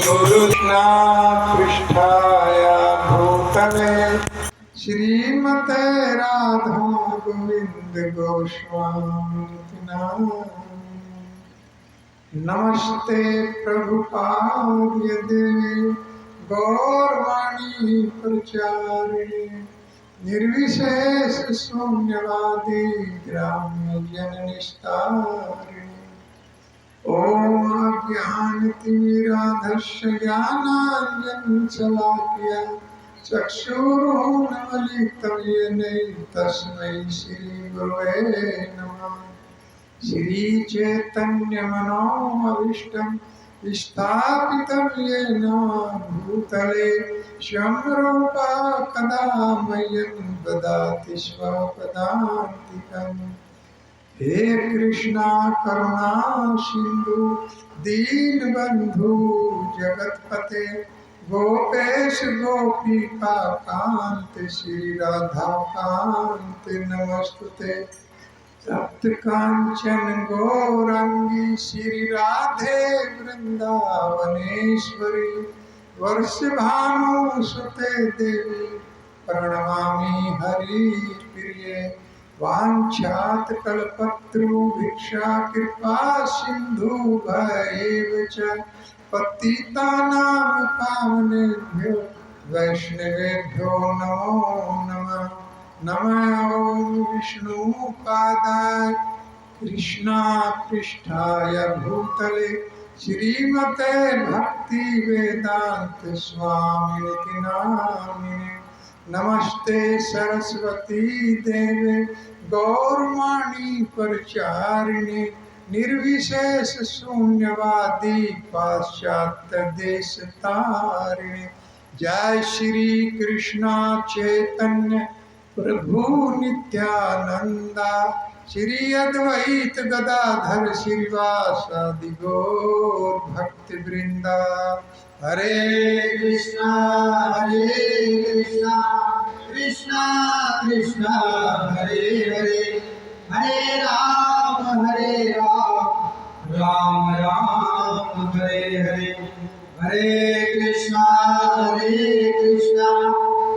गुरुना पृष्ठाय भूतले श्रीमते राधा गोविंद गोस्वामी नमस्ते प्रभुपाद्य देवी गौरवाणी प्रचारिणे निर्विशेष शून्यवादी ग्राम्य जन निस्तारिणे ओम अज्ञानतिमिरान्धस्य ज्ञानाञ्जनं शलाकया चक्षुरुन्मीलितं येन तस्मै श्रीगुरवे नमः। श्रीचैतन्यमनोभीष्टं स्थापितं येन भूतले स्वयं रूपा कदा मह्यं ददाति स्वपदान्तिकम्। हे कृष्णा करुणा सिंधु दीनबंधु जगतपते गोपेश गोपिका कांत श्री राधा कांत नमस्तुते। सप्त कांचन गौरांगी श्री राधे वृंदावनेश्वरी वर्षभानुसुते देवी प्रणमामि हरिप्रिये। वाञ्छात कल्पत्रु भिक्षा कृपा सिंधु भैव च पतितानां पावनेभ्यो वैष्णवेभ्यो नमो नमः। नमः ओं विष्णुपादाय कृष्णा पृष्ठाय भूतले श्रीमते भक्ति वेदांत स्वामिनिति नामिने। नमस्ते सरस्वती देवे गौरवाणी प्रचारिणे निर्विशेष शून्यवादी पाश्चात्य देश तारिणे। जय श्री कृष्णा चैतन्य प्रभु नित्यानंदा श्री अद्वैत गदाधर श्रीवासादि गौर भक्त वृंदा। हरे कृष्णा कृष्णा कृष्णा हरे हरे हरे राम राम राम हरे हरे। हरे कृष्णा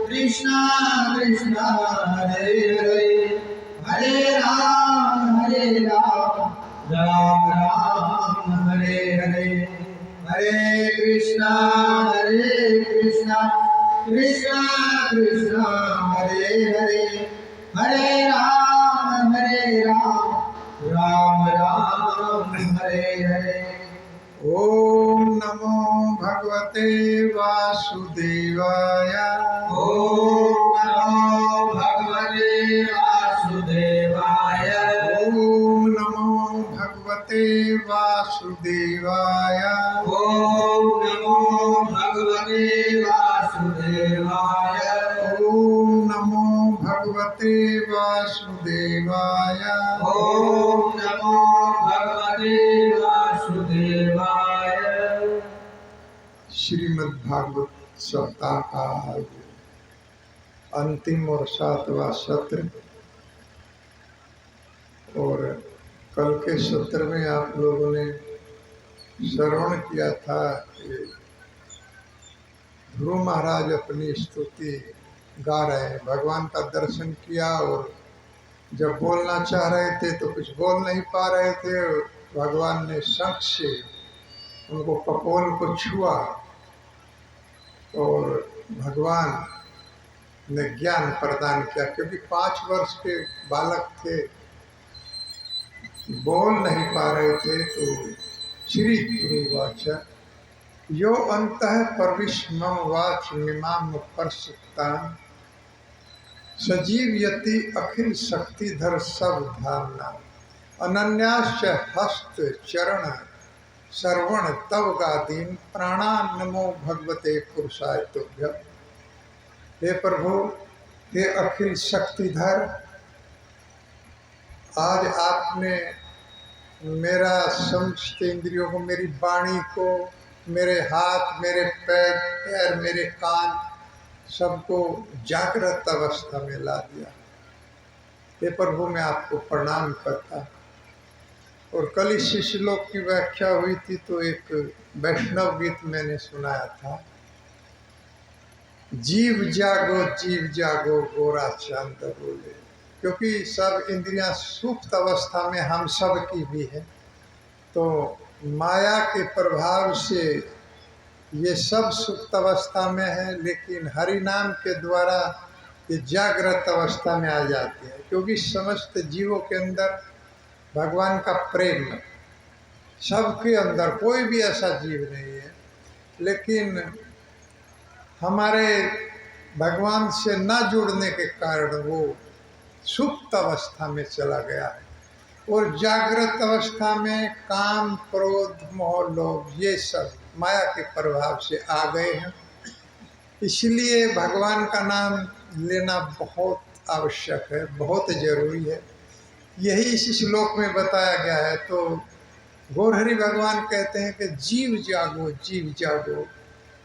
कृष्णा कृष्णा हरे हरे हरे राम राम राम हरे हरे। हरे कृष्णा कृष्णा कृष्णा हरे हरे हरे राम राम राम हरे हरे। ओम नमो भगवते वासुदेवाय। ओम नमो भगवते वासुदेवाय। ओम नमो भगवते वासुदेवाय। ओम नमो भगवते वासुदेवाय। ओम नमो भगवते वासुदेवाय। ओम नमो भगवते वासुदेवाय। श्रीमद् भागवत सप्ताह का अंतिम और 7वां सत्र, और कल के सत्र में आप लोगों ने श्रवण किया था कि ध्रुव महाराज अपनी स्तुति गा रहे हैं, भगवान का दर्शन किया और जब बोलना चाह रहे थे तो कुछ बोल नहीं पा रहे थे। भगवान ने शंख से उनको कपोल को छुआ और भगवान ने ज्ञान प्रदान किया, क्योंकि 5 वर्ष के बालक थे, बोल नहीं पा रहे थे। तो श्री गुरुवाच यो अंतः प्रविश्मं वाच मिमां परसक्तां सजीवयति अखिल शक्तिधर सब धामना अनन्याश्च हस्त चरण श्रवण तव गादीन प्राणान नमो भगवते पुरुषाय तुभ्यं। हे प्रभु, हे अखिल शक्तिधर, आज आपने मेरा समस्त इंद्रियों को, मेरी वाणी को, मेरे हाथ, मेरे पैर, मेरे कान, सबको जागृत अवस्था में ला दिया। हे प्रभु, मैं आपको प्रणाम करता। और कल इस श्लोक की व्याख्या हुई थी तो एक वैष्णव गीत मैंने सुनाया था, जीव जागो गोरा चांद बोले। क्योंकि सब इंद्रियां सुप्त अवस्था में हम सब की भी है, तो माया के प्रभाव से ये सब सुप्त अवस्था में है, लेकिन हरि नाम के द्वारा ये जागृत अवस्था में आ जाते हैं। क्योंकि समस्त जीवों के अंदर भगवान का प्रेम, सबके अंदर कोई भी ऐसा जीव नहीं है, लेकिन हमारे भगवान से न जुड़ने के कारण वो सुप्त अवस्था में चला गया है। और जागृत अवस्था में काम, क्रोध, मोह, लोभ ये सब माया के प्रभाव से आ गए हैं। इसलिए भगवान का नाम लेना बहुत आवश्यक है, बहुत जरूरी है। यही इस श्लोक में बताया गया है। तो गौरहरि भगवान कहते हैं कि जीव जागो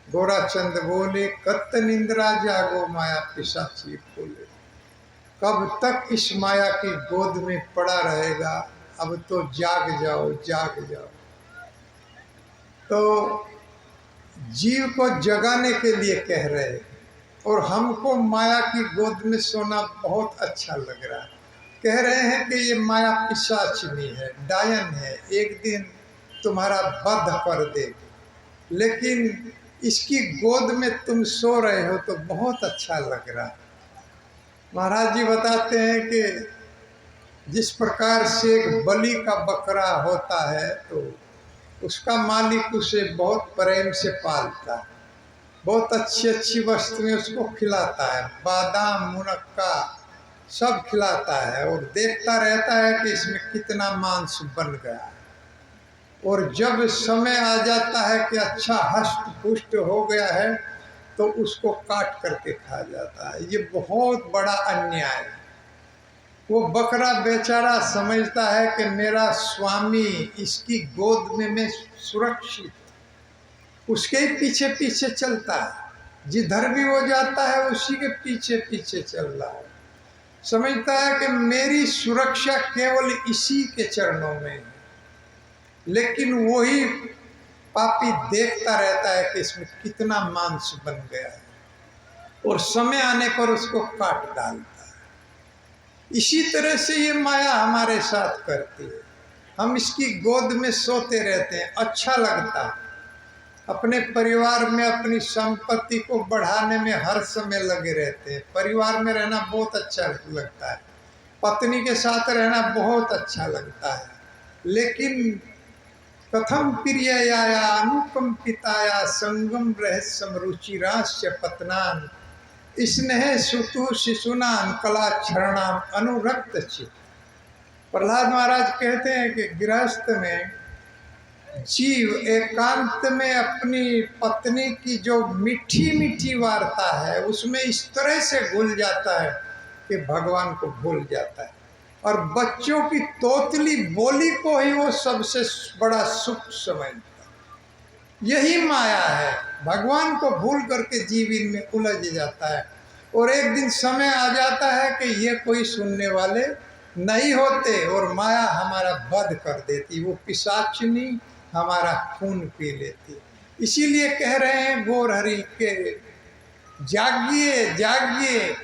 गोराचंद बोले, कत निंद्रा जागो माया पिशाची बोले। कब तक इस माया की गोद में पड़ा रहेगा, अब तो जाग जाओ जाग जाओ। तो जीव को जगाने के लिए कह रहे हैं, और हमको माया की गोद में सोना बहुत अच्छा लग रहा है। कह रहे हैं कि ये माया पिशाचिनी है, डायन है, एक दिन तुम्हारा वध कर देगी, लेकिन इसकी गोद में तुम सो रहे हो तो बहुत अच्छा लग रहा है। महाराज जी बताते हैं कि जिस प्रकार से एक बलि का बकरा होता है तो उसका मालिक उसे बहुत प्रेम से पालता है, बहुत अच्छी अच्छी वस्तुएं उसको खिलाता है, बादाम, मुनक्का सब खिलाता है, और देखता रहता है कि इसमें कितना मांस बन गया है। और जब समय आ जाता है कि अच्छा हष्ट पुष्ट हो गया है तो उसको काट करके खा जाता है। ये बहुत बड़ा अन्याय है। वो बकरा बेचारा समझता है कि मेरा स्वामी इसकी गोद में मैं सुरक्षित, उसके ही पीछे पीछे चलता है, जिधर भी वो जाता है उसी के पीछे पीछे चल रहा है। समझता है कि मेरी सुरक्षा केवल इसी के चरणों में है, लेकिन वही पापी देखता रहता है कि इसमें कितना मांस बन गया है, और समय आने पर उसको काट डालता है। इसी तरह से ये माया हमारे साथ करती है। हम इसकी गोद में सोते रहते हैं, अच्छा लगता है, अपने परिवार में अपनी संपत्ति को बढ़ाने में हर समय लगे रहते हैं। परिवार में रहना बहुत अच्छा लगता है, पत्नी के साथ रहना बहुत अच्छा लगता है, लेकिन कथम प्रियया अनुकंपिताया संगम रहस्यम रुचिरास्य पत्नान स्नेह सुतु शिशुनान कलाक्षरणाम अनुरक्त चित। प्रहलाद महाराज कहते हैं कि गृहस्थ में जीव एकांत में अपनी पत्नी की जो मीठी मीठी वार्ता है उसमें इस तरह से घुल जाता है कि भगवान को भूल जाता है, और बच्चों की तोतली बोली को ही वो सबसे बड़ा सुख समझता है। यही माया है, भगवान को भूल करके जीव इनमें उलझ जाता है, और एक दिन समय आ जाता है कि ये कोई सुनने वाले नहीं होते, और माया हमारा वध कर देती, वो पिशाचिनी हमारा खून पी लेती। इसीलिए कह रहे हैं गौरहरि के जागिए जागिए,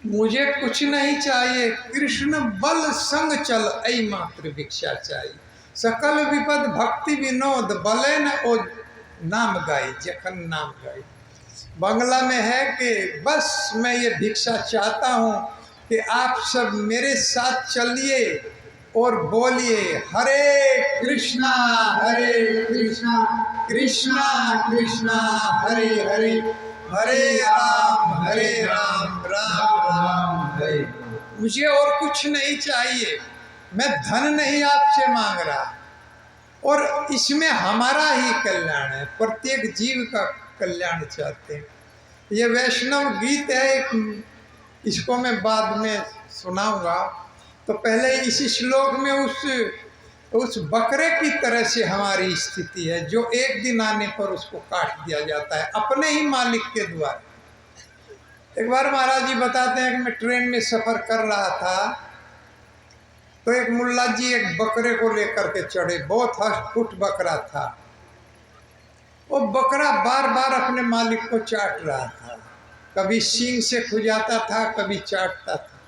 मुझे कुछ नहीं चाहिए, कृष्ण बल संग चल ऐ मात्र भिक्षा चाहिए। सकल विपद भक्ति विनोद बले न ओ नाम गाई जखन नाम गाई। बंगला में है कि बस मैं ये भिक्षा चाहता हूँ कि आप सब मेरे साथ चलिए और बोलिए हरे कृष्णा कृष्णा कृष्णा हरे हरे, हरे राम राम राम हरे। मुझे और कुछ नहीं चाहिए, मैं धन नहीं आपसे मांग रहा, और इसमें हमारा ही कल्याण है, प्रत्येक जीव का कल्याण चाहते हैं। ये वैष्णव गीत है, इसको मैं बाद में सुनाऊंगा। तो पहले इसी श्लोक में उस बकरे की तरह से हमारी स्थिति है, जो एक दिन आने पर उसको काट दिया जाता है अपने ही मालिक के द्वारा। एक बार महाराज जी बताते हैं कि मैं ट्रेन में सफ़र कर रहा था, तो तो एक मुल्ला जी एक बकरे को लेकर के चढ़े, बहुत हष्ट-पुष्ट बकरा था। वो बकरा बार बार अपने मालिक को चाट रहा था, कभी सींग से खुजाता था, कभी चाटता था।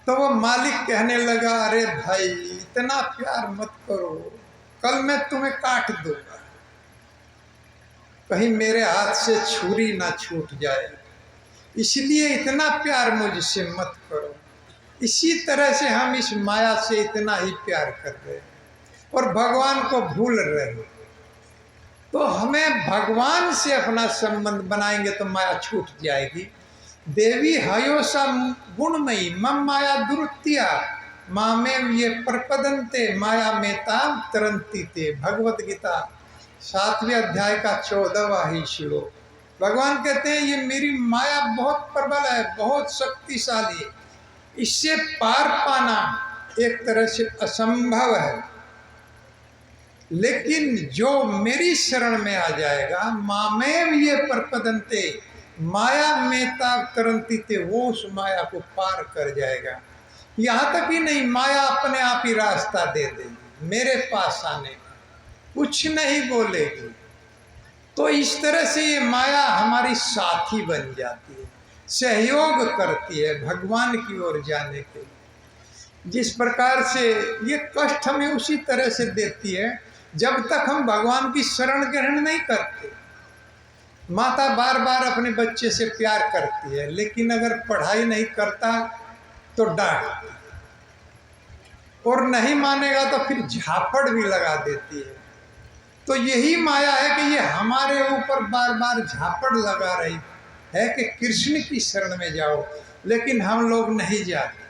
तो वो मालिक कहने लगा, अरे भाई इतना प्यार मत करो, कल मैं तुम्हें काट दूंगा, कहीं मेरे हाथ से छुरी ना छूट जाए, इसलिए इतना प्यार मुझसे मत करो। इसी तरह से हम इस माया से इतना ही प्यार कर रहे हैं और भगवान को भूल रहे हैं। तो हमें भगवान से अपना संबंध बनाएंगे तो माया छूट जाएगी। देवी हयोसा गुणमयी मम माया दुरुत्या मामेव ये प्रपदंते माया मेता तरंती ते। भगवत गीता 7वें अध्याय का 14वां ही श्लोक। भगवान कहते हैं ये मेरी माया बहुत प्रबल है, बहुत शक्तिशाली है, इससे पार पाना एक तरह से असंभव है। लेकिन जो मेरी शरण में आ जाएगा, मामेव ये प्रपदंते माया मेता तरंती ते, वो उस माया को पार कर जाएगा। यहाँ तक ही नहीं, माया अपने आप ही रास्ता दे देगी मेरे पास आने का, कुछ नहीं बोलेगी। तो इस तरह से ये माया हमारी साथी बन जाती है, सहयोग करती है भगवान की ओर जाने के लिए। जिस प्रकार से ये कष्ट हमें उसी तरह से देती है जब तक हम भगवान की शरण ग्रहण नहीं करते। माता बार बार अपने बच्चे से प्यार करती है, लेकिन अगर पढ़ाई नहीं करता तो डांटती, और नहीं मानेगा तो फिर झापड़ भी लगा देती है। तो यही माया है कि ये हमारे ऊपर बार बार झापड़ लगा रही है कि कृष्ण की शरण में जाओ, लेकिन हम लोग नहीं जाते।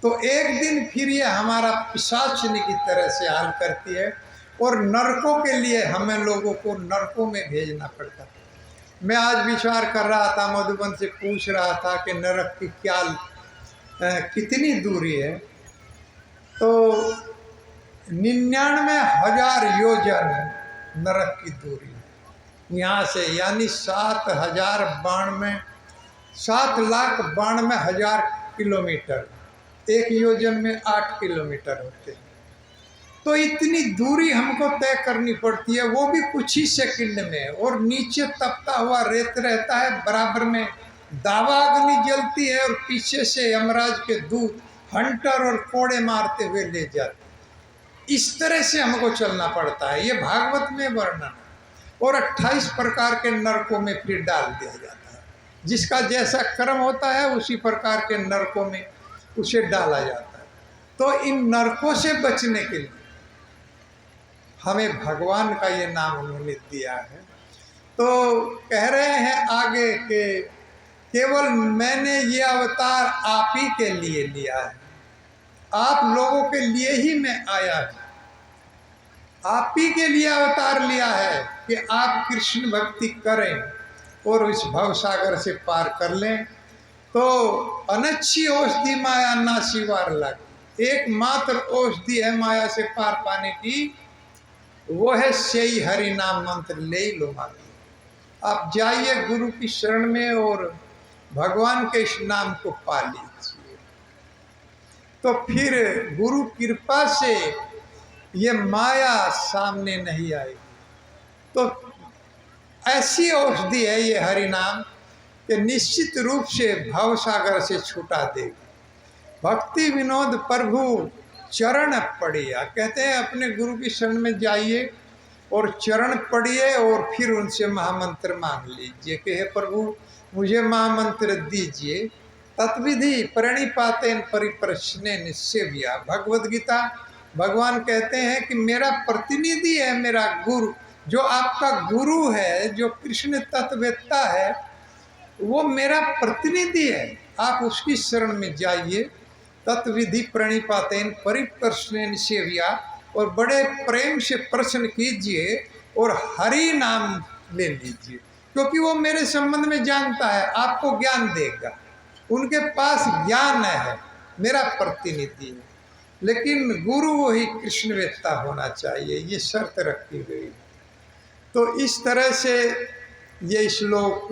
तो एक दिन फिर ये हमारा पिशाचनी की तरह से हाल करती है और नरकों के लिए हमें लोगों को नरकों में भेजना पड़ता है। मैं आज विचार कर रहा था, मधुबन से पूछ रहा था कि नरक की क्या कितनी दूरी है, तो 99,000 योजन नरक की दूरी है यहाँ से, यानी 7,92,000 किलोमीटर। एक योजन में 8 किलोमीटर होते हैं। तो इतनी दूरी हमको तय करनी पड़ती है, वो भी कुछ ही सेकंड में। और नीचे तपता हुआ रेत रहता है, बराबर में दावा अग्नि जलती है, और पीछे से यमराज के दूत हंटर और कोड़े मारते हुए ले जाते। इस तरह से हमको चलना पड़ता है, ये भागवत में वर्णन है। और 28 प्रकार के नरकों में फिर डाल दिया जाता है, जिसका जैसा कर्म होता है उसी प्रकार के नरकों में उसे डाला जाता है। तो इन नरकों से बचने के लिए हमें भगवान का ये नाम उन्होंने दिया है। तो कह रहे हैं आगे के केवल मैंने ये अवतार आप ही के लिए लिया है, आप लोगों के लिए ही मैं आया हूँ, आप ही के लिए अवतार लिया है कि आप कृष्ण भक्ति करें और इस भवसागर से पार कर लें। तो अनच्छी औषधि माया ना शिवार लग, एकमात्र औषधि है माया से पार पाने की, वो है सही हरि नाम मंत्र ले लो मांगे। आप जाइए गुरु की शरण में और भगवान के इस नाम को पा लीजिए, तो फिर गुरु कृपा से ये माया सामने नहीं आएगी। तो ऐसी औषधि है ये हरि नाम कि निश्चित रूप से भवसागर से छुटा देगी। भक्ति विनोद प्रभु चरण पढ़िया, कहते हैं अपने गुरु की शरण में जाइए और चरण पढ़िए और फिर उनसे महामंत्र मांग लीजिए कि हे प्रभु मुझे महामंत्र दीजिए। तत्विधि प्रणिपातेन परिप्रश्ने निसेव्या। भगवद गीता भगवान कहते हैं कि मेरा प्रतिनिधि है मेरा गुरु, जो आपका गुरु है, जो कृष्ण तत्ववेत्ता है, वो मेरा प्रतिनिधि है। आप उसकी शरण में जाइए। तत्विधि प्रणिपातेन परिप्रश्नेन सेव्या, और बड़े प्रेम से प्रश्न कीजिए और हरि नाम ले लीजिए, क्योंकि वो मेरे संबंध में जानता है, आपको ज्ञान देगा। उनके पास ज्ञान है, मेरा प्रतिनिधि है। लेकिन गुरु वही कृष्णवेत्ता होना चाहिए, ये शर्त रखी गई। तो इस तरह से ये श्लोक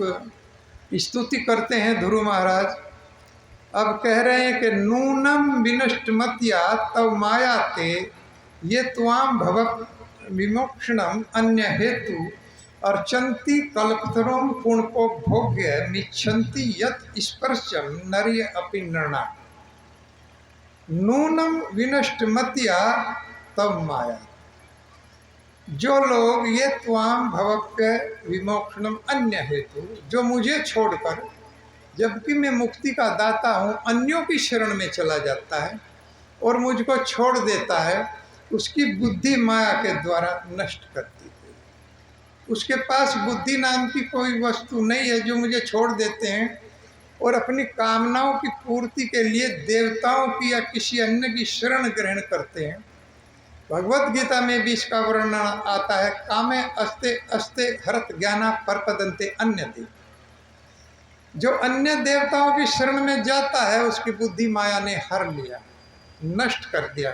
स्तुति करते हैं ध्रुव महाराज अब कह रहे हैं कि नूनम विनष्ट मत्या तव माया ते ये त्वाम भव विमोक्षणम अन्य हेतु अर्चंती कल्पतरों पुण्को भोग्य निच्छन्ति यत स्पर्शम नर्य अपि नृणा। नूनम विनष्ट मत्या तव माया, जो लोग ये त्वाम भवप्य विमोक्षणम अन्य हेतु, जो मुझे छोड़कर, जबकि मैं मुक्ति का दाता हूँ, अन्यों की शरण में चला जाता है और मुझको छोड़ देता है, उसकी बुद्धि माया के द्वारा नष्ट करती है। उसके पास बुद्धि नाम की कोई वस्तु नहीं है, जो मुझे छोड़ देते हैं और अपनी कामनाओं की पूर्ति के लिए देवताओं की या किसी अन्य की शरण ग्रहण करते हैं। भगवत गीता में भी इसका वर्णन आता है, कामे अस्ते अस्ते हरत ज्ञाना परपदंते अन्यते। जो अन्य देवताओं की शरण में जाता है उसकी बुद्धि माया ने हर लिया, नष्ट कर दिया,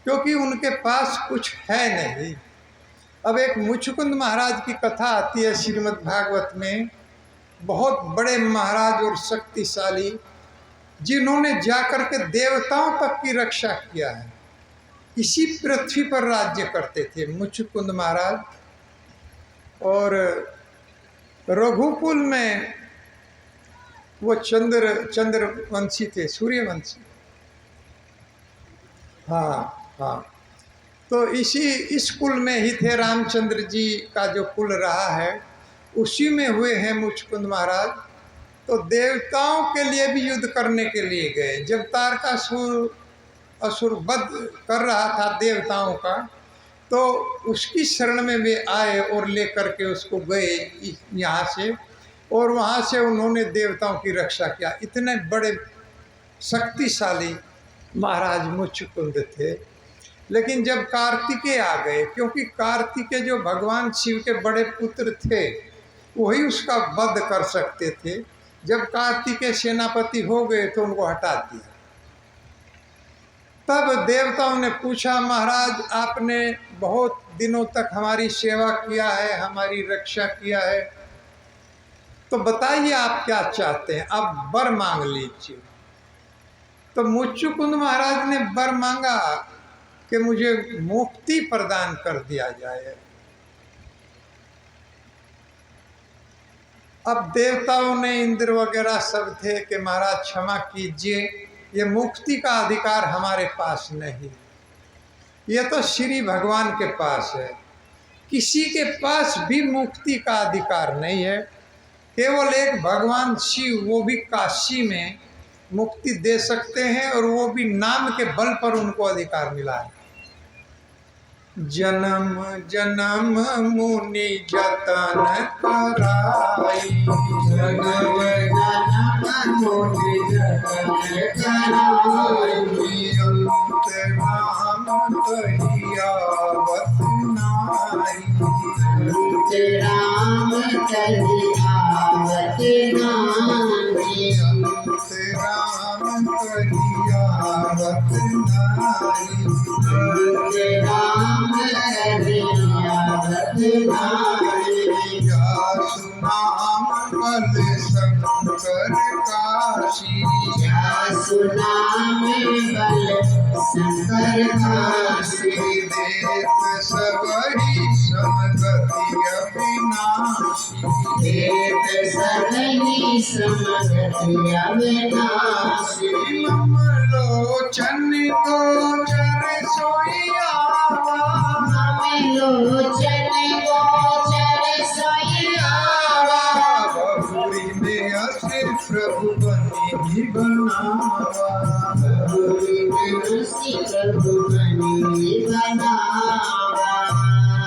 क्योंकि उनके पास कुछ है नहीं। अब एक मुचुकुंद महाराज की कथा आती है श्रीमद् भागवत में। बहुत बड़े महाराज और शक्तिशाली, जिन्होंने जाकर के देवताओं तक की रक्षा किया है, इसी पृथ्वी पर राज्य करते थे मुचुकुंद महाराज। और रघुकुल में वो चंद्रवंशी थे, सूर्यवंशी। हाँ हाँ, तो इस कुल में ही थे। रामचंद्र जी का जो कुल रहा है उसी में हुए हैं मुचुकुंद महाराज। तो देवताओं के लिए भी युद्ध करने के लिए गए। जब तारकासुर असुर वध कर रहा था देवताओं का, तो उसकी शरण में वे आए और लेकर के उसको गए यहाँ से, और वहाँ से उन्होंने देवताओं की रक्षा किया। इतने बड़े शक्तिशाली महाराज मुचुकुंद थे। लेकिन जब कार्तिकेय आ गए, क्योंकि कार्तिकेय जो भगवान शिव के बड़े पुत्र थे, वही उसका वध कर सकते थे। जब कार्तिकेय सेनापति हो गए तो उनको हटा दिया। तब देवताओं ने पूछा, महाराज आपने बहुत दिनों तक हमारी सेवा किया है, हमारी रक्षा किया है, तो बताइए आप क्या चाहते हैं, आप वर मांग लीजिए। तो मुचुकुंद महाराज ने वर मांगा कि मुझे मुक्ति प्रदान कर दिया जाए। अब देवताओं ने, इंद्र वगैरह सब थे कि महाराज क्षमा कीजिए, ये मुक्ति का अधिकार हमारे पास नहीं, ये तो श्री भगवान के पास है। किसी के पास भी मुक्ति का अधिकार नहीं है। केवल एक भगवान शिव, वो भी काशी में मुक्ति दे सकते हैं, और वो भी नाम के बल पर उनको अधिकार मिला है। जन्म जन्म मुनि जतन कराई, जन्म जन्म मुनि जतन कराई, अंत राम कहियावत नाई, अंत राम कहियावत नाई, अंत राम कहियावत नाई, अंत राम सुनाम बल शंकर काशी, सुनाम बल शंकर काशी, देत सबरी समगति अविनाशी, देत सबरी समगति अविनाशी, मम लोचन गोचर सोइया, लोचन गोचर सोइया, बहुरी में असि प्रभु बनी बनावा, बहुरी में असि प्रभु बनी बनावा।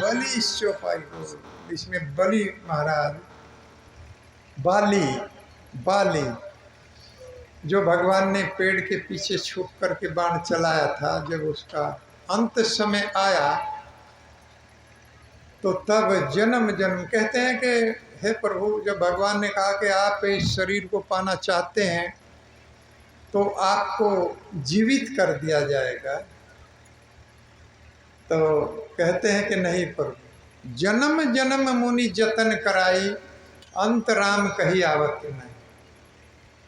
बलि चौपाई हो, इसमें बलि महाराज, बाली जो भगवान ने पेड़ के पीछे छुप करके बाण चलाया था, जब उसका अंत समय आया तो तब जन्म जन्म, कहते हैं कि हे प्रभु, जब भगवान ने कहा कि आप इस शरीर को पाना चाहते हैं तो आपको जीवित कर दिया जाएगा, तो कहते हैं कि नहीं प्रभु, जन्म जन्म मुनि जतन कराई, अंत राम कही आवत नहीं।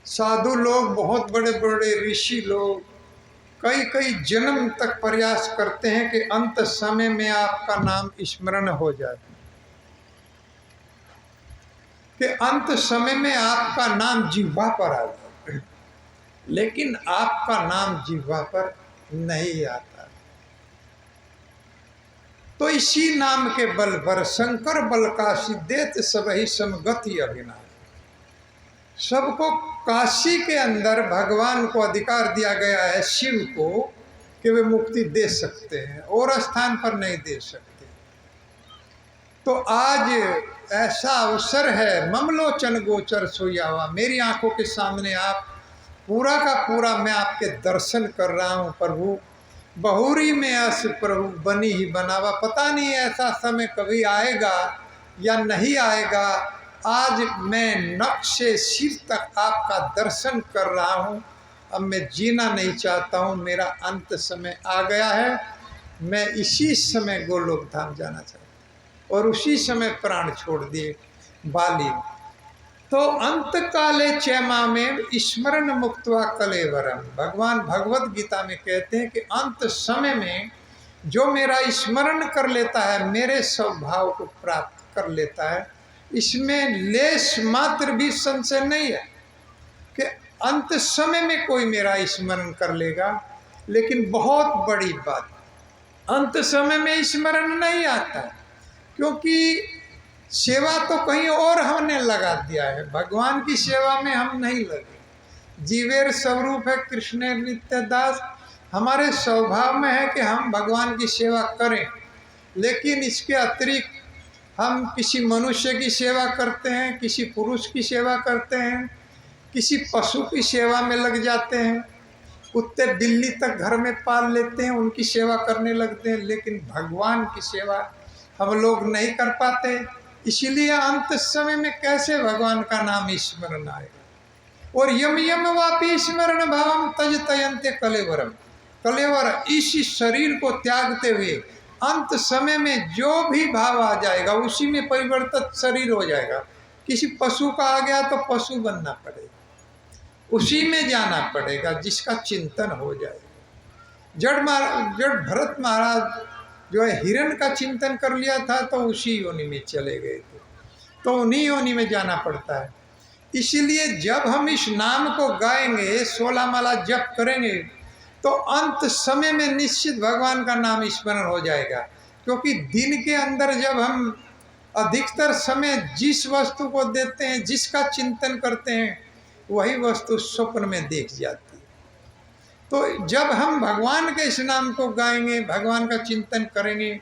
साधु लोग, बहुत बड़े बड़े ऋषि लोग कई कई जन्म तक प्रयास करते हैं कि अंत समय में आपका नाम स्मरण हो जाए, कि अंत समय में आपका नाम जिह्वा पर आ जाए, लेकिन आपका नाम जिह्वा पर नहीं आता। तो इसी नाम के बल पर शंकर बल काशी देत सबहि समगति अविनाश, सबको काशी के अंदर भगवान को अधिकार दिया गया है, शिव को, कि वे मुक्ति दे सकते हैं, और स्थान पर नहीं दे सकते। तो आज ऐसा अवसर है, ममलोचन गोचर सोयावा, मेरी आंखों के सामने आप पूरा का पूरा मैं आपके दर्शन कर रहा हूँ प्रभु। बहुरी में अस प्रभु बनी ही बनावा, पता नहीं ऐसा समय कभी आएगा या नहीं आएगा। आज मैं नख से सिर तक आपका दर्शन कर रहा हूँ। अब मैं जीना नहीं चाहता हूँ, मेरा अंत समय आ गया है। मैं इसी समय गोलोक धाम जाना चाहता हूँ। और उसी समय प्राण छोड़ दिए बाली। तो अंत काले चैमा में स्मरण मुक्त्वा कलेवरम, भगवान भगवत गीता में कहते हैं कि अंत समय में जो मेरा स्मरण कर लेता है, मेरे स्वभाव को प्राप्त कर लेता है, इसमें लेश मात्र भी संशय नहीं है कि अंत समय में कोई मेरा स्मरण कर लेगा। लेकिन बहुत बड़ी बात, अंत समय में स्मरण नहीं आता, क्योंकि सेवा तो कहीं और हमने लगा दिया है, भगवान की सेवा में हम नहीं लगे। जीवेर स्वरूप है कृष्ण नित्य दास, हमारे स्वभाव में है कि हम भगवान की सेवा करें, लेकिन इसके अतिरिक्त हम किसी मनुष्य की सेवा करते हैं, किसी पुरुष की सेवा करते हैं, किसी पशु की सेवा में लग जाते हैं, कुत्ते बिल्ली तक घर में पाल लेते हैं, उनकी सेवा करने लगते हैं, लेकिन भगवान की सेवा हम लोग नहीं कर पाते। इसीलिए अंत समय में कैसे भगवान का नाम स्मरण आएगा। और यम यम वापी स्मरण भावम तज तयंते कलेवरम, कलेवर इस शरीर को त्यागते हुए अंत समय में जो भी भाव आ जाएगा उसी में परिवर्तित शरीर हो जाएगा। किसी पशु का आ गया तो पशु बनना पड़ेगा, उसी में जाना पड़ेगा जिसका चिंतन हो जाएगा। जड़ भरत महाराज जो है हिरण का चिंतन कर लिया था तो उसी योनि में चले गए थे, तो उन्हीं योनि में जाना पड़ता है। इसलिए जब हम इस नाम को गाएंगे, 16 माला जप करेंगे, तो अंत समय में निश्चित भगवान का नाम स्मरण हो जाएगा। क्योंकि दिन के अंदर जब हम अधिकतर समय जिस वस्तु को देते हैं, जिसका चिंतन करते हैं, वही वस्तु स्वप्न में देख जाती है। तो जब हम भगवान के इस नाम को गाएंगे, भगवान का चिंतन करेंगे,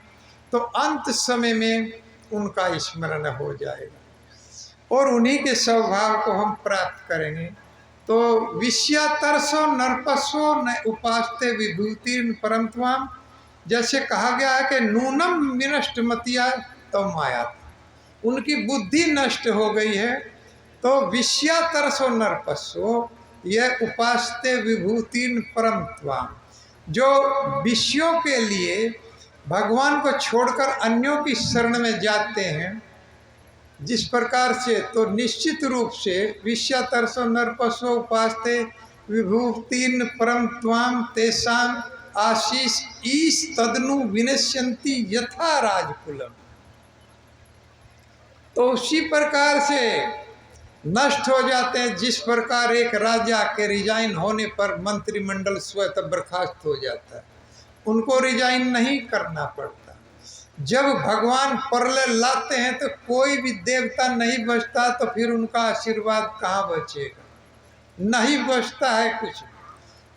तो अंत समय में उनका स्मरण हो जाएगा और उन्हीं के स्वभाव को हम प्राप्त करेंगे। तो विषयातरसो नरपसो न उपास्ते विभूतिर्न परम त्वाम, जैसे कहा गया है कि नूनम विनष्ट मतिया तो माया, उनकी बुद्धि नष्ट हो गई है। तो विषयातरसो नरपसो, यह उपास्ते विभूतिर्न परम त्वाम, जो विषयों के लिए भगवान को छोड़कर अन्यों की शरण में जाते हैं, जिस प्रकार से, तो निश्चित रूप से विषयातरसो नरपसो उपास्ते विभूतिर्न परम त्वाम तेषाम आशीष ईश तदनु विनश्यन्ति यथा राजकुलम। तो उसी प्रकार से नष्ट हो जाते हैं जिस प्रकार एक राजा के रिजाइन होने पर मंत्रिमंडल स्वतः बर्खास्त हो जाता है, उनको रिजाइन नहीं करना पड़ता। जब भगवान प्रलय लाते हैं तो कोई भी देवता नहीं बचता, तो फिर उनका आशीर्वाद कहाँ बचेगा, नहीं बचता है कुछ।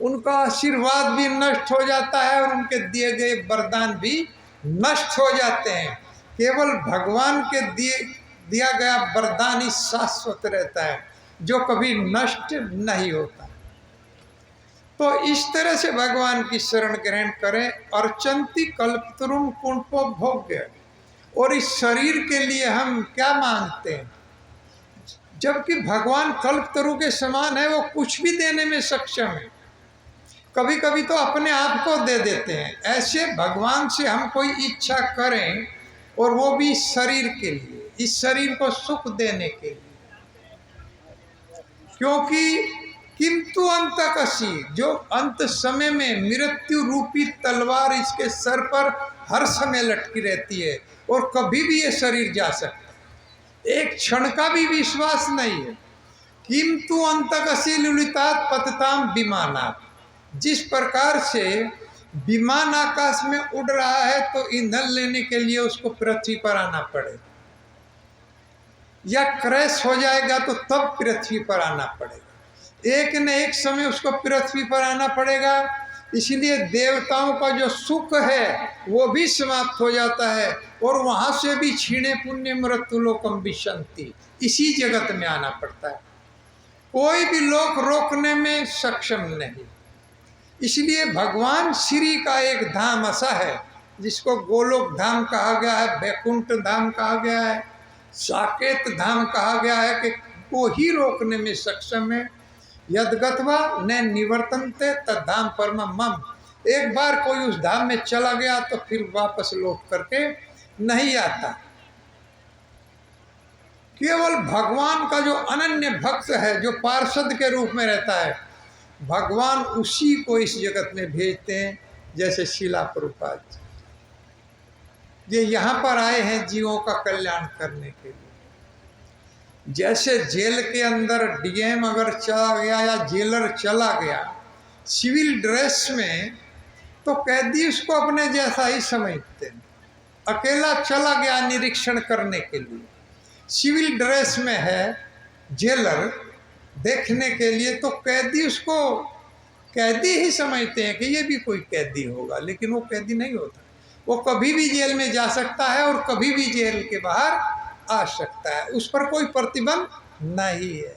उनका आशीर्वाद भी नष्ट हो जाता है और उनके दिए गए वरदान भी नष्ट हो जाते हैं। केवल भगवान के दिया गया वरदान ही शाश्वत रहता है, जो कभी नष्ट नहीं होता। तो इस तरह से भगवान की शरण ग्रहण करें। अर्चंती कल्पतरुम कुंठो भोग्य, और इस शरीर के लिए हम क्या मांगते हैं, जबकि भगवान कल्पतरु के समान है, वो कुछ भी देने में सक्षम है। कभी कभी तो अपने आप को दे देते हैं। ऐसे भगवान से हम कोई इच्छा करें, और वो भी इस शरीर के लिए, इस शरीर को सुख देने के लिए। क्योंकि किंतु अंतकसी, जो अंत समय में मृत्यु रूपी तलवार इसके सर पर हर समय लटकी रहती है और कभी भी ये शरीर जा सकता है, एक क्षण का भी विश्वास नहीं है। किंतु अंतकसी लुलितात पतताम विमानात्, जिस प्रकार से विमान आकाश में उड़ रहा है तो ईंधन लेने के लिए उसको पृथ्वी पर आना पड़ेगा, या क्रैश हो जाएगा तो तब पृथ्वी पर आना पड़ेगा, एक न एक समय उसको पृथ्वी पर आना पड़ेगा। इसलिए देवताओं का जो सुख है वो भी समाप्त हो जाता है और वहाँ से भी क्षीणे पुण्य मृत्यु लोकम विशंति, इसी जगत में आना पड़ता है। कोई भी लोक रोकने में सक्षम नहीं। इसलिए भगवान श्री का एक धाम ऐसा है जिसको गोलोक धाम कहा गया है, वैकुंठ धाम कहा गया है, साकेत धाम कहा गया है कि वो ही रोकने में सक्षम है। यद्गत्वा न निवर्तन्ते तद्धाम परमं मम, एक बार कोई उस धाम में चला गया तो फिर वापस लौट करके नहीं आता। केवल भगवान का जो अनन्य भक्त है, जो पार्षद के रूप में रहता है, भगवान उसी को इस जगत में भेजते हैं। जैसे शिला प्रभुपाद जी, ये यहाँ पर आए हैं जीवों का कल्याण करने के लिए। जैसे जेल के अंदर डीएम अगर चला गया या जेलर चला गया सिविल ड्रेस में, तो कैदी उसको अपने जैसा ही समझते हैं। अकेला चला गया निरीक्षण करने के लिए, सिविल ड्रेस में है जेलर देखने के लिए, तो कैदी उसको कैदी ही समझते हैं कि ये भी कोई कैदी होगा, लेकिन वो कैदी नहीं होता। वो कभी भी जेल में जा सकता है और कभी भी जेल के बाहर आ सकता है, उस पर कोई प्रतिबंध नहीं है,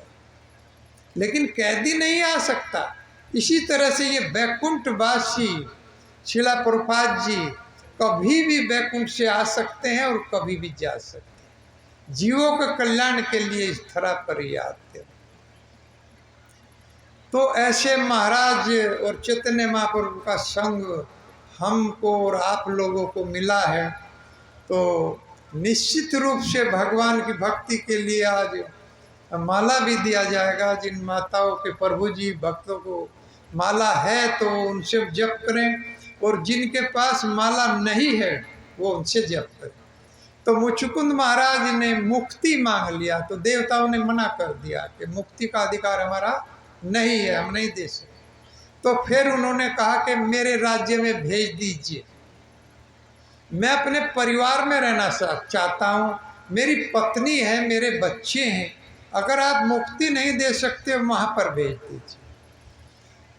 लेकिन कैदी नहीं आ सकता। इसी तरह से ये वैकुंठवासी शिला प्रभुपाद जी कभी भी वैकुंठ से आ सकते हैं और कभी भी जा सकते हैं। जीवों के कल्याण के लिए इस धरा पर ही आते हैं। तो ऐसे महाराज और चैतन्य महाप्रभु का संग हमको और आप लोगों को मिला है, तो निश्चित रूप से भगवान की भक्ति के लिए आज माला भी दिया जाएगा। जिन माताओं के प्रभु जी भक्तों को माला है तो उनसे जप करें, और जिनके पास माला नहीं है वो उनसे जप करें। तो मुचुकुंद महाराज ने मुक्ति मांग लिया तो देवताओं ने मना कर दिया कि मुक्ति का अधिकार हमारा नहीं है, हम नहीं दे सकते। तो फिर उन्होंने कहा कि मेरे राज्य में भेज दीजिए, मैं अपने परिवार में रहना चाहता हूँ, मेरी पत्नी है, मेरे बच्चे हैं, अगर आप मुक्ति नहीं दे सकते वहाँ पर भेज दीजिए।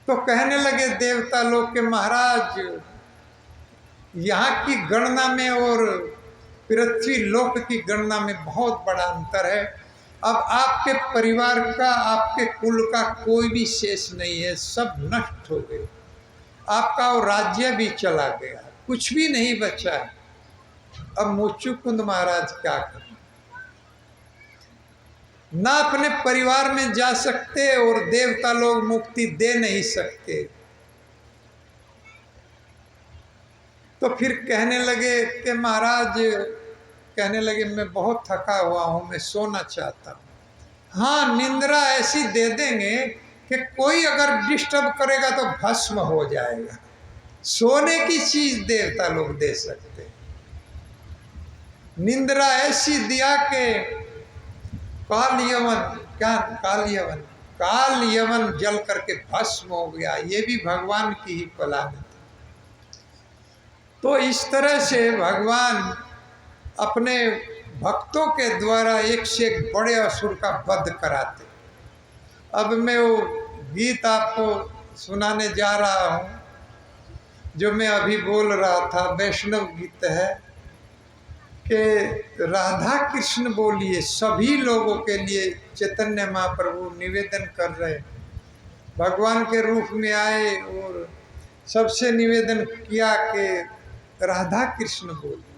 तो कहने लगे देवता लोग के महाराज, यहाँ की गणना में और पृथ्वी लोक की गणना में बहुत बड़ा अंतर है। अब आपके परिवार का, आपके कुल का कोई भी शेष नहीं है, सब नष्ट हो गए, आपका वो राज्य भी चला गया, कुछ भी नहीं बचा है। अब मुचुकुंद महाराज क्या करें, ना अपने परिवार में जा सकते और देवता लोग मुक्ति दे नहीं सकते। तो फिर कहने लगे कि महाराज, कहने लगे मैं बहुत थका हुआ हूँ, मैं सोना चाहता हूँ। हाँ, निंद्रा ऐसी दे देंगे कि कोई अगर डिस्टर्ब करेगा तो भस्म हो जाएगा। सोने की चीज देवता लोग दे सकते, निंद्रा ऐसी दिया कि काल यवन जल करके भस्म हो गया। ये भी भगवान की ही प्लान थी। तो इस तरह से भगवान अपने भक्तों के द्वारा एक से एक बड़े असुर का वध कराते। अब मैं वो गीत आपको सुनाने जा रहा हूँ जो मैं अभी बोल रहा था, वैष्णव गीत है कि राधा कृष्ण बोलिए, सभी लोगों के लिए चैतन्य महाप्रभु निवेदन कर रहे, भगवान के रूप में आए और सबसे निवेदन किया कि राधा कृष्ण बोलिए।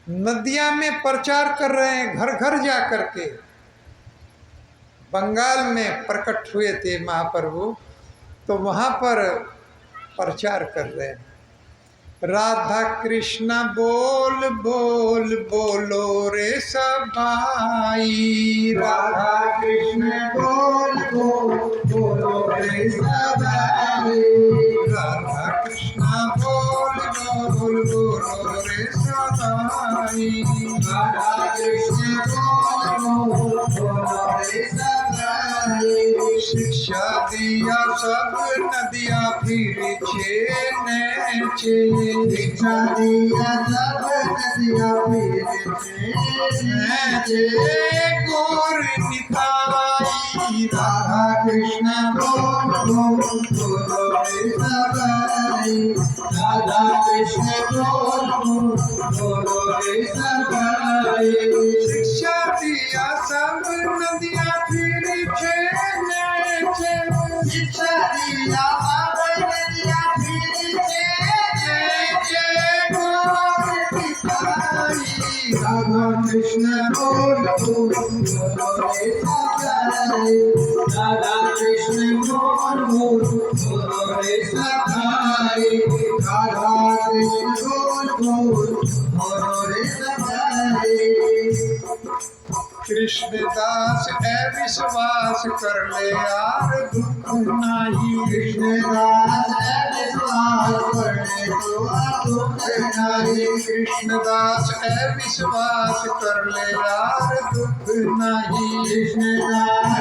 नदियां में प्रचार कर रहे हैं, घर घर जा कर के। बंगाल में प्रकट हुए थे महाप्रभु, तो वहाँ पर प्रचार कर रहे हैं। राधा कृष्ण बोल बोल बोलो रे सभाई। राधा कृष्ण बोल बोल बोलो रे सभाई। राधा कृष्ण बोल बोल बोलो रे सभाई। राधा कृष्ण बोल बोल बोलो रे सभाई। शिक्षा दिया सब नदियाँ फिर छे शिक्षा दिया सब नदियाँ फिर गोर निताई। राधा कृष्ण बोल बोल बोलो रे सभाई। राधा कृष्ण बोल बोल बोलो रे सभाई। शिक्षा दिया सब नदियाँ फिर छे शिक्षा दिया सब नदियाँ फिर राधा कृष्ण बोल बोल बोलो रे सभाई। राधा कृष्ण बोल बोल बोलो रे सभाई। राधा कृष्ण बोल बोल बोलो रे सभाई। कृष्णदास अविश्वास कर ले यार दुख नाही। कृष्णदास विश्वास करने तो दुख नहीं। कृष्णदास अविश्वास कर ले यार दुख नहीं। कृष्णदास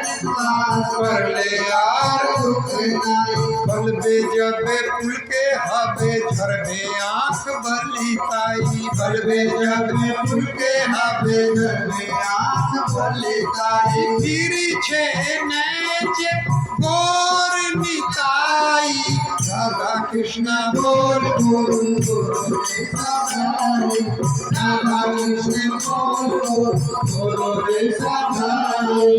विश्वास कर ले यार दुख नहीं। बलबे जबे पुल के हबे झरबे आंख भली ताई। बलबे जबे पुल के हबे झरबे आँख भली ताई। गिरी छे नेचे गोर निताई। राधा कृष्ण बोल बोल बोलो रे सभाई। राधा कृष्ण बोल बोल बोलो रे सभाई।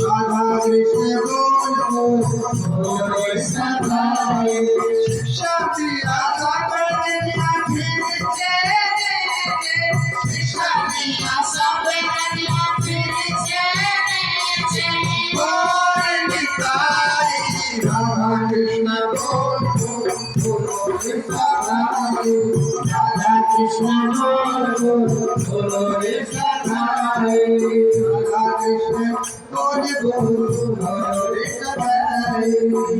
राधा कृष्ण बोल बोल बोलो रे सभाई। शिक्षा दिया सब नदियाँ फिर शिक्षा दिया सब नदियाँ फिर गोर निताई। राधा कृष्ण बोल बोल बोलो रे सभाई। राधा कृष्ण बोल बोल बोलो रे सभाई। राधा कृष्ण बोल बोल बोलो रे सभाई।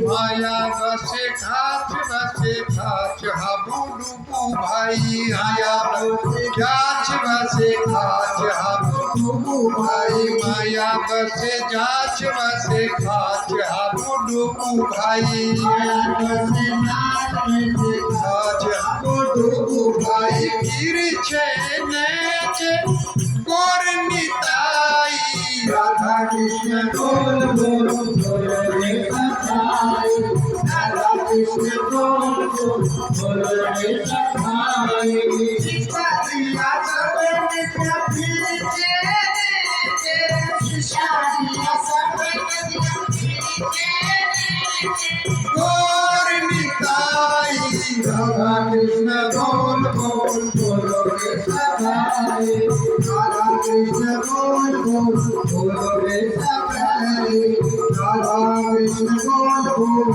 माया बसे खाच हाबू डूबू भाई। माया बसे खाच हाबू डूबू भाई। माया बसे जाच बसे खाच हाबू डूबू भाई। खाच हाबू डूबू भाई। गिर छे नेचे गोर निताई। राधा कृष्ण बोल बोल बोलो रे सभाई। राधा कृष्ण बोल बोल बोलो रे सभाई। शिक्षा दिया सब नदियाँ फिर शिक्षा दिया सब नदियाँ फिर गोर निताई। राधा कृष्ण बोल बोल बोलो रे सभाई। राधा कृष्ण बोल बोल बोलो रे सभाई। राधा कृष्ण बोल बोल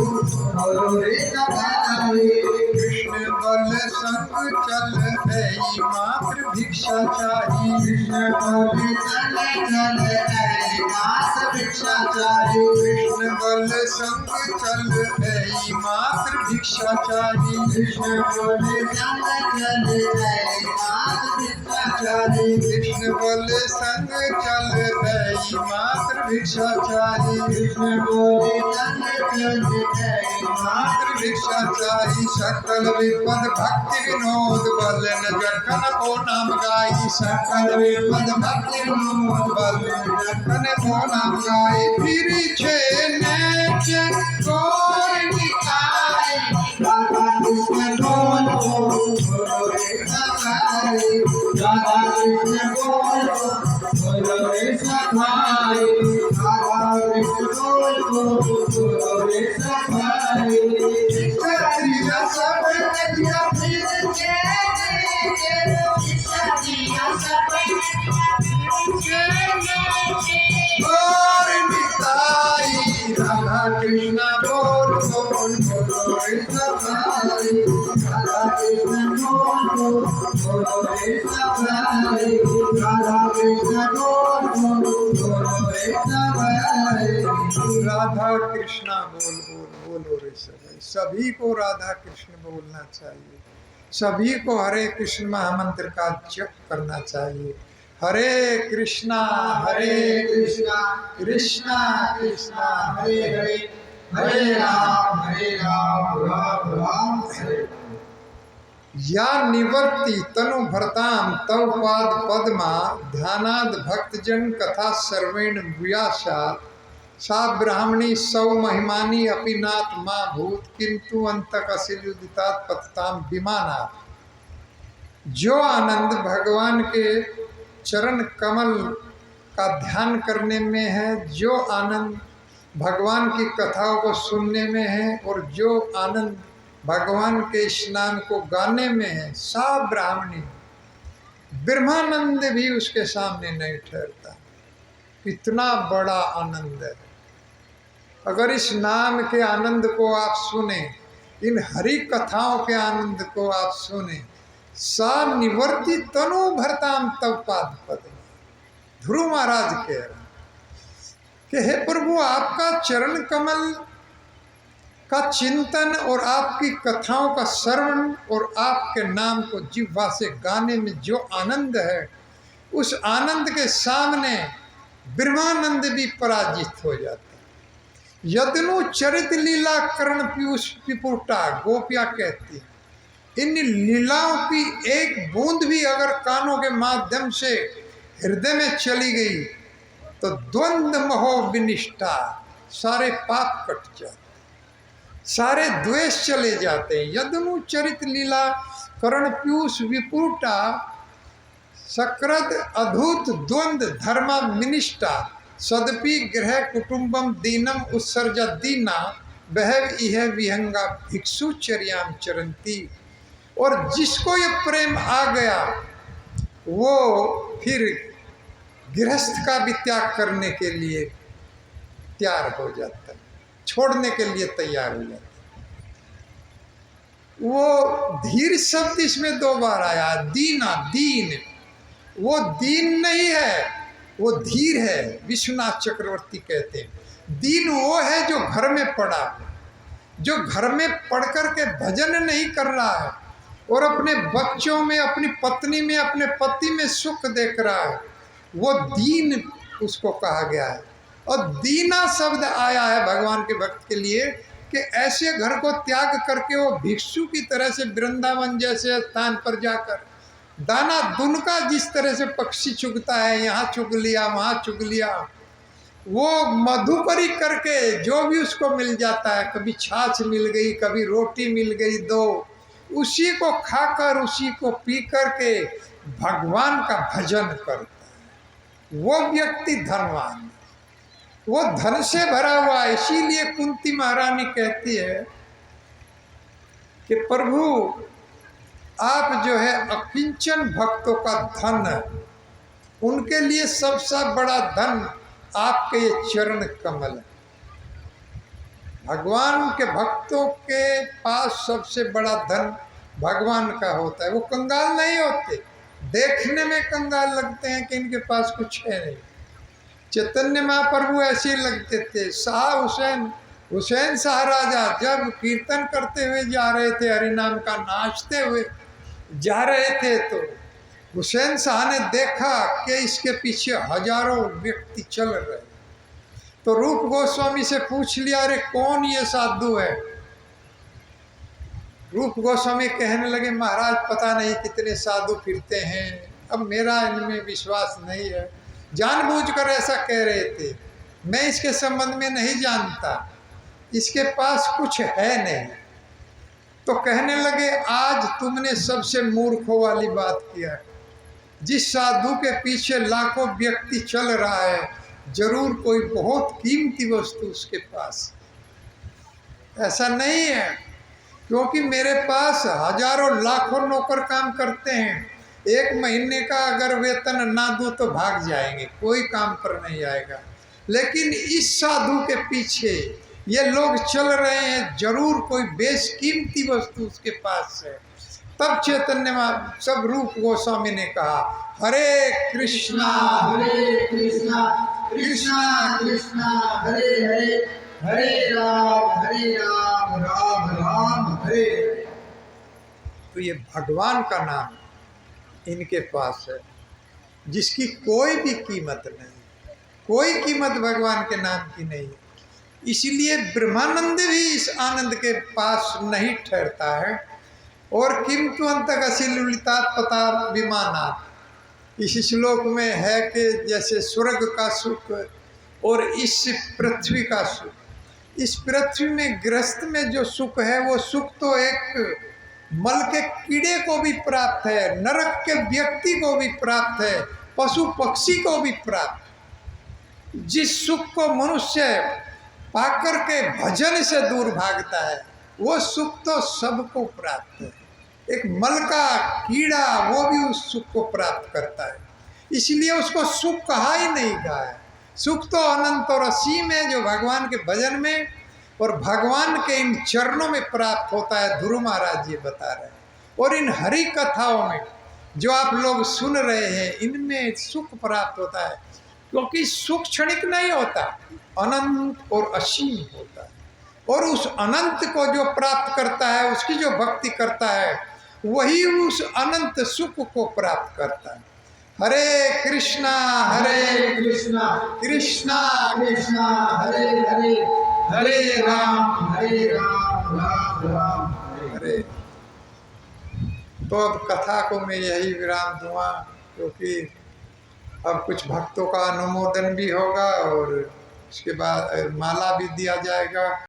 बोलो रे सभाई। कृष्ण बल संग चल है मात्र भिक्षा चाही। कृष्ण बोल चल चल मात्र भिक्षा चाही। कृष्ण बल संग चल है मात्र भिक्षा चाही। कृष्ण बोल चल चल मात्र भिक्षा चाही। कृष्ण बल संग चल है मात्र भिक्षा चाही। कृष्ण बोल चल चल मात्र भिक्षा चाही। सकल विपद भक्ति विनोद बल न जखन को नाम गाई। सकल विपद भक्ति विनोद बल न जखन को नाम गाई। फिर छे नेचे गोर निताई। राधा कृष्ण बोल बोल बोलो रे सभाई। राधा कृष्ण बोल बोल बोलो रे सभाई। राधा कृष्ण बोल बोल बोलो रे सभाई। शिक्षा दिया सब नदियाँ फिर शिक्षा दिया सब नदियाँ फिर गोर निताई। राधा कृष्ण बोल बोल बोलो रे सभाई। राधा कृष्ण बोलो रे सवारी राधा कृष्ण बोल बोलो रे सवारी राधा कृष्णा बोल बोल बोलो रे सभी। सभी को राधा कृष्ण बोलना चाहिए, सभी को हरे कृष्ण महामंत्र का जप करना चाहिए। हरे कृष्णा कृष्णा कृष्णा हरे हरे, हरे राम राम राम हरे या निवर्ति तनु भरताम तव पाद पद्मा ध्यानाद भक्तजन कथा सर्वेण व्यासा सा ब्राह्मणी सौ महिमानी अपि नाथ माँ भूत किंतु अंतक असिलुदितात पतताम विमाना। जो आनंद भगवान के चरण कमल का ध्यान करने में है, जो आनंद भगवान की कथाओं को सुनने में है, और जो आनंद भगवान के स्नान को गाने में है, सा ब्राह्मणी ब्रह्मानंद भी उसके सामने नहीं ठहरता। इतना बड़ा आनंद है। अगर इस नाम के आनंद को आप सुने, इन हरि कथाओं के आनंद को आप सुने, सा निवर्ति तनु भरताम तव पाद पद्म। ध्रुव महाराज कह रहे कि हे प्रभु, आपका चरण कमल का चिंतन और आपकी कथाओं का श्रवण और आपके नाम को जिह्वा से गाने में जो आनंद है, उस आनंद के सामने ब्रह्मानंद भी पराजित हो जाता है। यदनु चरित लीला कर्ण पीयूष पिपुटा, गोपिया कहती है, इन लीलाओं की एक बूंद भी अगर कानों के माध्यम से हृदय में चली गई तो द्वंद्व मोह विनिष्ठा, सारे पाप कट जाते, सारे द्वेष चले जाते हैं। यदनु चरित लीला कर्ण पीयूष विपुटा सकृद अधूत द्वंद धर्मा विनिष्ठा सदपि गृह कुटुंबम दीनम उत्सर्ज दीना बहव इह विहंगा भिक्षु चर्याम चरंती। और जिसको ये प्रेम आ गया वो फिर गृहस्थ का भी त्याग करने के लिए तैयार हो जाता है, छोड़ने के लिए तैयार हो जाता है। वो धीर शब्द इसमें 2 बार आया, दीना दीन। वो दीन नहीं है, वो धीर है। विश्वनाथ चक्रवर्ती कहते हैं दीन वो है जो घर में पड़ा, जो घर में पढ़ कर के भजन नहीं कर रहा है और अपने बच्चों में, अपनी पत्नी में, अपने पति में सुख देख रहा है, वो दीन उसको कहा गया है। और दीना शब्द आया है भगवान के भक्त के लिए कि ऐसे घर को त्याग करके वो भिक्षु की तरह से वृंदावन जैसे स्थान पर जाकर दाना दुनका जिस तरह से पक्षी चुगता है, यहाँ चुग लिया वहाँ चुग लिया, वो मधुकरी करके जो भी उसको मिल जाता है, कभी छाछ मिल गई, कभी रोटी मिल गई 2, उसी को खाकर उसी को पी करके भगवान का भजन करता है, वो व्यक्ति धनवान है, वो धन से भरा हुआ है। इसीलिए कुंती महारानी कहती है कि प्रभु आप जो है अकिंचन भक्तों का धन है, उनके लिए सबसे बड़ा धन आपके ये चरण कमल है। भगवान के भक्तों के पास सबसे बड़ा धन भगवान का होता है। वो कंगाल नहीं होते, देखने में कंगाल लगते हैं कि इनके पास कुछ है नहीं। चैतन्य महाप्रभु ऐसे लगते थे। शाह हुसैन शाह राजा जब कीर्तन करते हुए जा रहे थे, हरिनाम का नाचते हुए जा रहे थे, तो हुसैन शाह ने देखा कि इसके पीछे हजारों व्यक्ति चल रहे। तो रूप गोस्वामी से पूछ लिया, अरे कौन ये साधु है? रूप गोस्वामी कहने लगे, महाराज पता नहीं कितने साधु फिरते हैं, अब मेरा इनमें विश्वास नहीं है। जानबूझकर ऐसा कह रहे थे, मैं इसके संबंध में नहीं जानता, इसके पास कुछ है नहीं। तो कहने लगे, आज तुमने सबसे मूर्खों वाली बात किया। जिस साधु के पीछे लाखों व्यक्ति चल रहा है, जरूर कोई बहुत कीमती वस्तु उसके पास। ऐसा नहीं है, क्योंकि मेरे पास हजारों लाखों नौकर काम करते हैं, 1 महीने का अगर वेतन ना दूं तो भाग जाएंगे, कोई काम पर नहीं आएगा। लेकिन इस साधु के पीछे ये लोग चल रहे हैं, जरूर कोई बेशकीमती वस्तु उसके पास है। तब चैतन्य सब रूप गोस्वामी ने कहा हरे कृष्णा कृष्णा कृष्णा हरे हरे हरे राम राम राम हरे हरे। तो ये भगवान का नाम इनके पास है जिसकी कोई भी कीमत नहीं, कोई कीमत भगवान के नाम की नहीं। इसलिए ब्रह्मानंद भी इस आनंद के पास नहीं ठहरता है। और किंतु अंतकसी लुलितात पता विमानात्, इस श्लोक में है कि जैसे स्वर्ग का सुख और इस पृथ्वी का सुख, इस पृथ्वी में गृहस्थ में जो सुख है वो सुख तो एक मल के कीड़े को भी प्राप्त है, नरक के व्यक्ति को भी प्राप्त है, पशु पक्षी को भी प्राप्त। जिस सुख को मनुष्य पाकर के भजन से दूर भागता है वो सुख तो सबको प्राप्त है। एक मल का कीड़ा वो भी उस सुख को प्राप्त करता है, इसलिए उसको सुख कहा ही नहीं गया है। सुख तो अनंत और असीम है जो भगवान के भजन में और भगवान के इन चरणों में प्राप्त होता है। ध्रुव महाराज जी बता रहे हैं। और इन हरि कथाओं में जो आप लोग सुन रहे हैं इनमें सुख प्राप्त होता है, क्योंकि सुख क्षणिक नहीं होता, अनंत और असीम होता है। और उस अनंत को जो प्राप्त करता है, उसकी जो भक्ति करता है, वही उस अनंत सुख को प्राप्त करता है। हरे कृष्णा कृष्णा कृष्णा कृष्णा हरे हरे हरे राम राम राम हरे। तो अब कथा को मैं यही विराम दूंगा, क्योंकि अब कुछ भक्तों का अनुमोदन भी होगा और उसके बाद माला भी दिया जाएगा।